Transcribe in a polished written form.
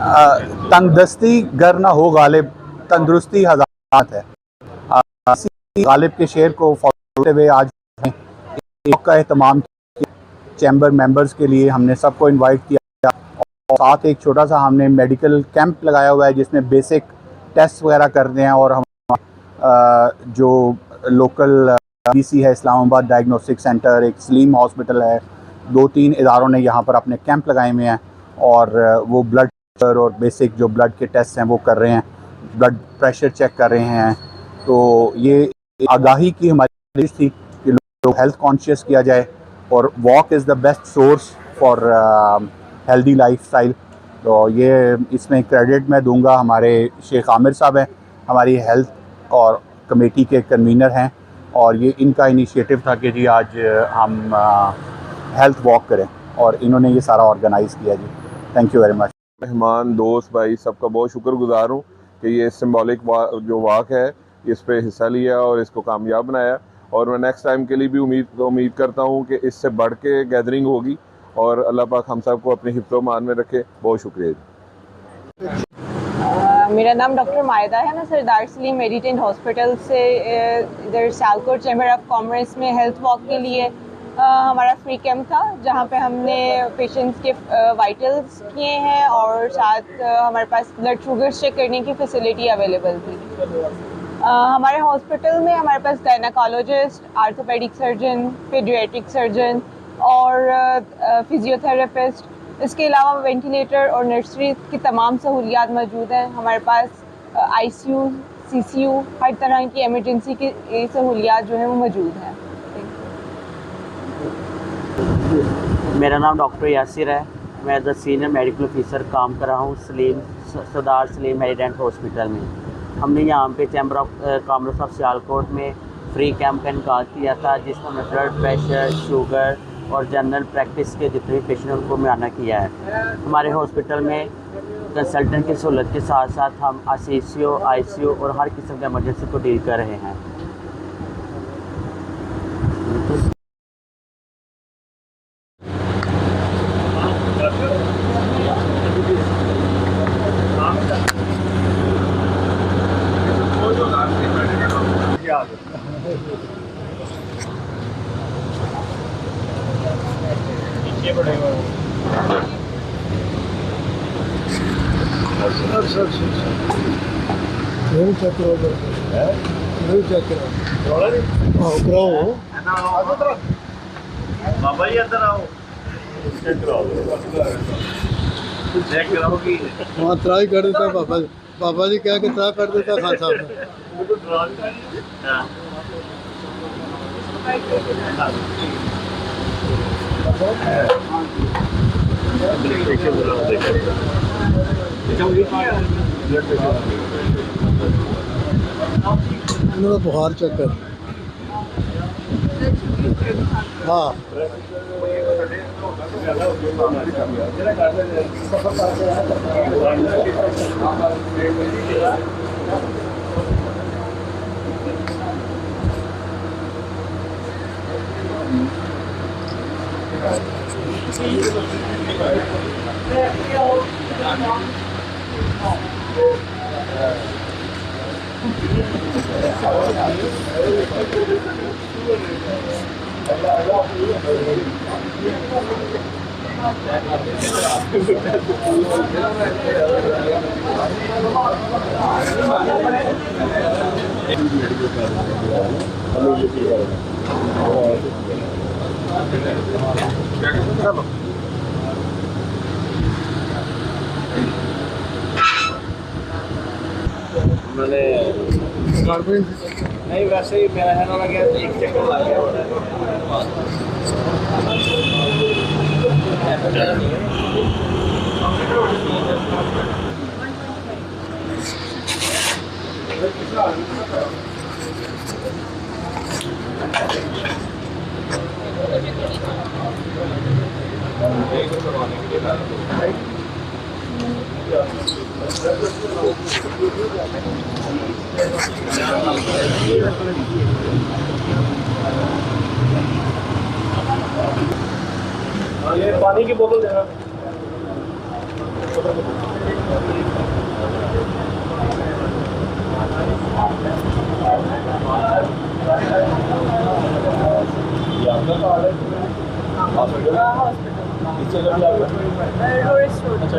तंगदस्ती गर ना हो गालिब, तंदुरुस्ती हज़ारात है। इसी गालिब के शेर को फॉलो करते हुए आज का एहतमाम चैम्बर मेंबर्स के लिए हमने सबको इनवाइट किया और साथ एक छोटा सा हमने मेडिकल कैंप लगाया हुआ है जिसमें बेसिक टेस्ट वगैरह करते हैं। और हम जो लोकल BC है इस्लामाबाद डायग्नोस्टिक सेंटर, एक सलीम हॉस्पिटल है, 2-3 इदारों ने यहाँ पर अपने कैंप लगाए हुए हैं और वो ब्लड और बेसिक जो ब्लड के टेस्ट हैं वो कर रहे हैं, ब्लड प्रेशर चेक कर रहे हैं। तो ये आगाही की हमारी कोशिश थी कि लोग हेल्थ कॉन्शियस किया जाए और walk is the best source for healthy lifestyle. तो ये इसमें क्रेडिट मैं दूंगा हमारे शेख आमिर साहब हैं, हमारी हेल्थ और कमेटी के कन्वीनर हैं, और ये इनका इनिशिएटिव था कि जी आज हम हेल्थ वॉक करें और इन्होंने ये सारा ऑर्गेनाइज़ किया जी। Thank you very much. मेहमान, दोस्त, भाई सबका बहुत शुक्रगुजार हूँ कि ये सिंबॉलिक जो वॉक है इस पे हिस्सा लिया और इसको कामयाब बनाया। और मैं नेक्स्ट टाइम के लिए भी उम्मीद करता हूँ कि इससे बढ़ के गैदरिंग होगी और अल्लाह पाक हम सबको अपने हिफ्ज़-ओ-मान में रखे। बहुत शुक्रिया। मेरा नाम डॉक्टर मायदा है। मैं सरदार सलीम मेडिटेंट हॉस्पिटल से इधर सियालकोट चैम्बर ऑफ कॉमर्स में हेल्थ वॉक के लिए हमारा फ्री कैंप था, जहाँ पे हमने पेशेंट्स के वाइटल्स किए हैं और साथ हमारे पास ब्लड शुगर चेक करने की फैसिलिटी अवेलेबल थी। हमारे हॉस्पिटल में हमारे पास gynaecologist, orthopaedic surgeon, paediatric surgeon और फिजियोथेरेपिस्ट, इसके अलावा वेंटिलेटर और नर्सरी की तमाम सहूलियात मौजूद हैं। हमारे पास ICU, CCU, हर तरह की एमरजेंसी की सहूलियात जो है वो मौजूद हैं। मेरा नाम डॉक्टर यासिर है। मैं as a senior medical officer काम कर रहा हूँ सरदार सलीम मेडिटेंट हॉस्पिटल में। हमने यहाँ पे chamber of commerce of Sialkot में फ्री कैंप का इनका किया था, जिसमें हमने ब्लड प्रेशर, शुगर और जनरल प्रैक्टिस के जितने भी पेशेंट उनको मुआयना किया है। हमारे हॉस्पिटल में कंसल्टेंट की सहूलत के साथ साथ हम CCU, ICU और हर किस्म के एमरजेंसी को डील कर रहे हैं। बाबा जी अंदर आओ, चेक कराओगी। वहाँ ट्राई कर देता बाबा जी क्या ट्राई कर देता खान साहब ने। उन्होंने बुखार चेक कर, हाँ मैंने नहीं, वैसे ही मेरा है ना लगा, एक चक्कर लग गया। ये पानी की बोतल देना। हॉस्पिटल। अच्छा,